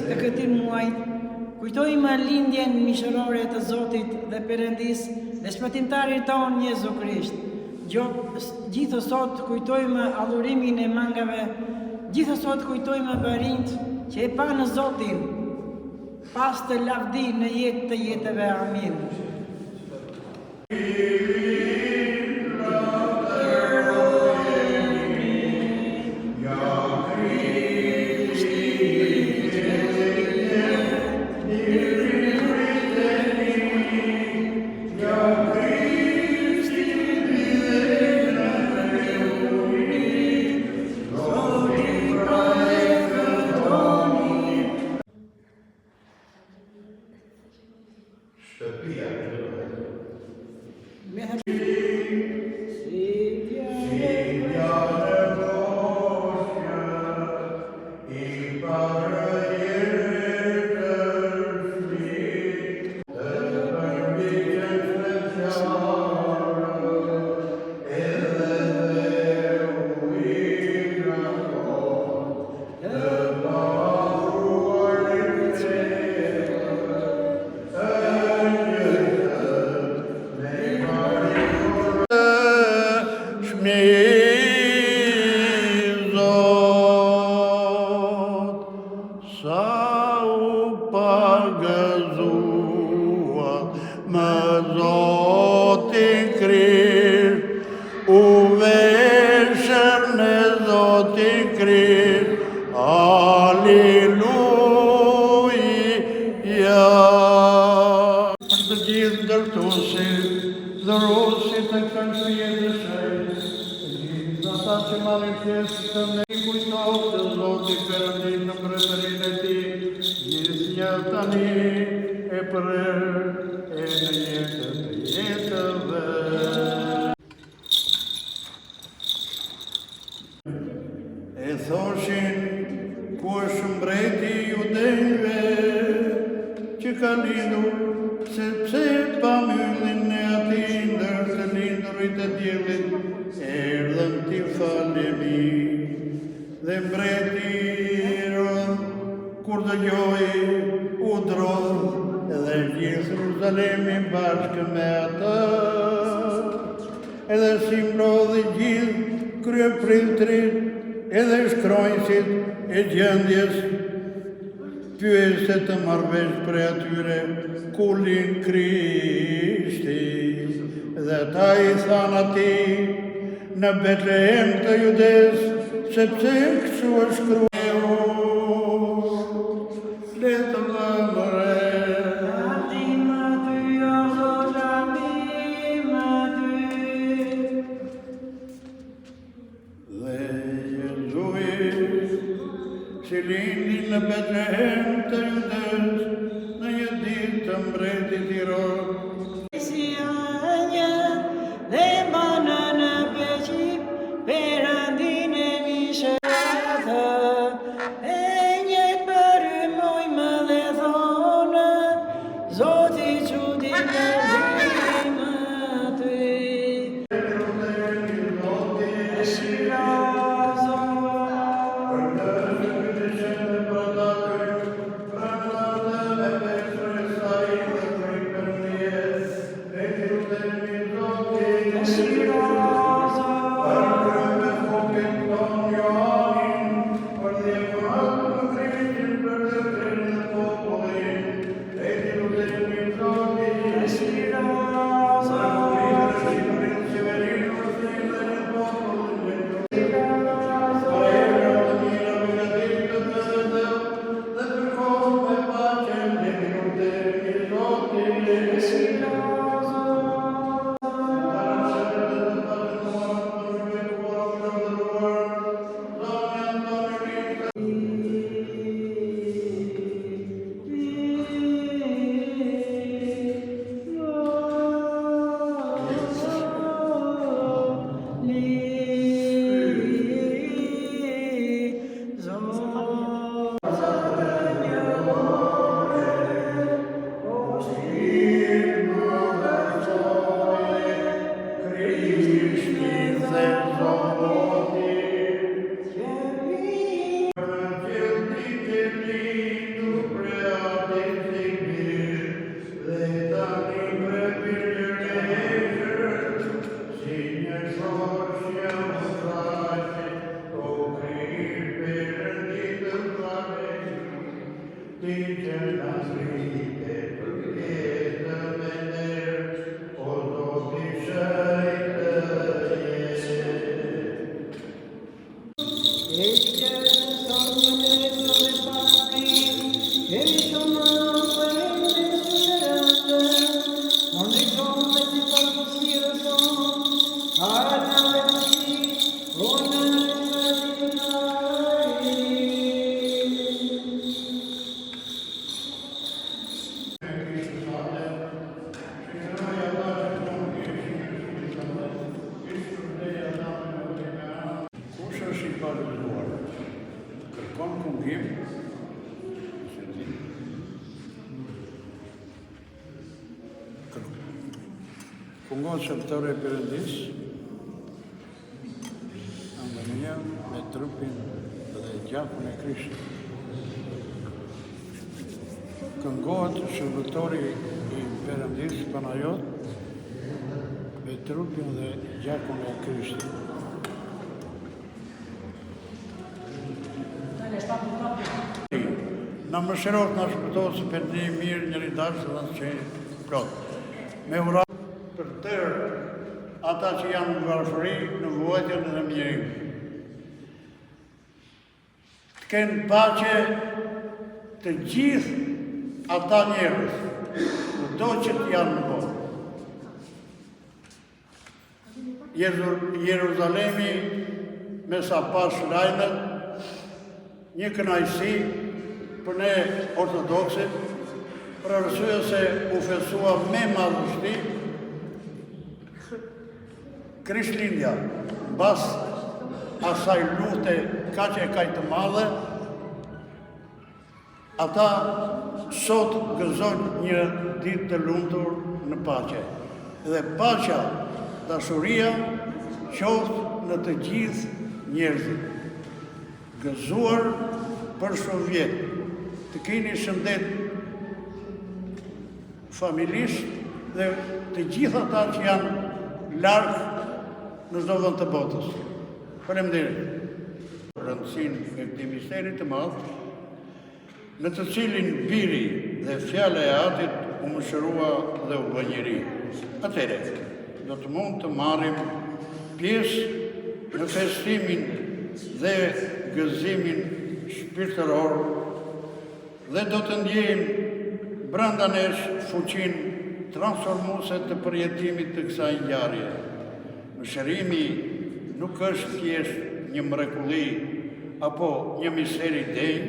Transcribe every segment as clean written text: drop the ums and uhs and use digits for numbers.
Të këtij muaji kujtojmë lindjen miqërore të Zotit dhe Perëndis dhe shpëtimtarit tonë Jezu Krisht. Gjithë sot kujtojmë adhurimin e mangave, gjithë sot kujtojmë barinjt që e panë Zotin, pas të lavdi në jetë të jetëve. Amin. E thoshin, ku është mbreti i judejve që ka lindur, sepse pa myllin e ati ndër të lindurit e diellit, erdhën t'i falemi. Dhe mbreti kur dëgjoi, u drodh edhe gjithë Jeruzalemi bashkë me ata, edhe si mblodhi gjithë kryepriltrit edhe shkronjësit e gjendjes, pyeste të marrëvesh për atyre ku lind Krishti, dhe ta i thanë atij në Betlehem të Judes, sepse kështu është shkruar. Si lindi në Betlehem të Judes, në një ditë të mbretit i rob. Si anjë dhe banë në Beqip, Perëndin e mishëtë, e një përmojmë dhe thonë, Zoti çudit në zimë ty. Kush është i paluzuar? Kërkon kungim? Kungon shërbëtore e Perëndis, Andonia me trupin dhe gjakun e Krishtit. Këngohet shërbëtori i Perëndis Panajot me trupin dhe gjakun e Krishtit. Në mëshirot në shpëtojë së Perëndi mirë njëri dashë dhe në qenë plot. Me ura për tërë ata që janë në varfëri, në vuajtjen dhe në mjerim. Të kenë pace të gjithë ata njerëz, kudo që të janë në botë. Jeruzalemi me sa pas lajmet, një kënaqësi për ne ortodoksit, për arsye se u fesua me madhështi Krishtlindja, mbas asaj lute kaq e kaq të madhe, ata sot gëzojnë një ditë të lumtur në paqe. Dhe paqja, dashuria, qoftë në të gjithë njerëzit. Gëzuar për shumë vjetë, të keni shëndet familisht dhe të gjithë ata që janë larg në çdo vend të botës. Faleminderit. Rëndësinë e këtij misteri të madh, në të cilin biri dhe fjala e Atit u mëshirua dhe u bë njeri. Atëherë, do të mund të marrim pjesë në festimin dhe gëzimin shpirtëror dhe do të ndjejmë brenda nesh fuqinë transformuese të përjetimit të kësaj ngjarje. Mëshirimi nuk është thjesht një mrekulli apo një mister i denj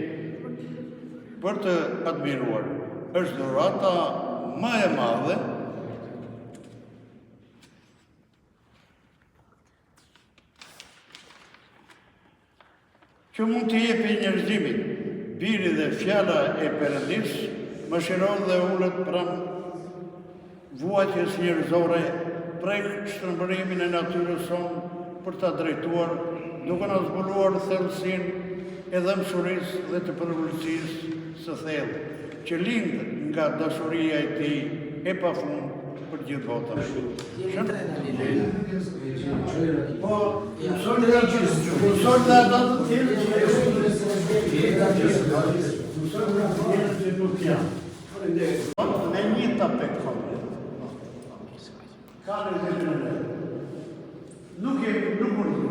për të admiruar. Është dhurata më e madhe që mund të jepi njerëzimit. Biri dhe fjala e Perëndis mëshiron dhe ullet pranë vuajtjes njerëzore, prek shtrëmbërimin e natyrës sonë për ta drejtuar, duke na zbuluar thellësinë e dëmshurisë dhe të përvullësisë së thellë, që lind nga dashuria e tij e pafund për gjithë botën. Po, mësojnë dhe ata të tjerë që nuk janë. Me një tapet ka në të të në. Nuk mund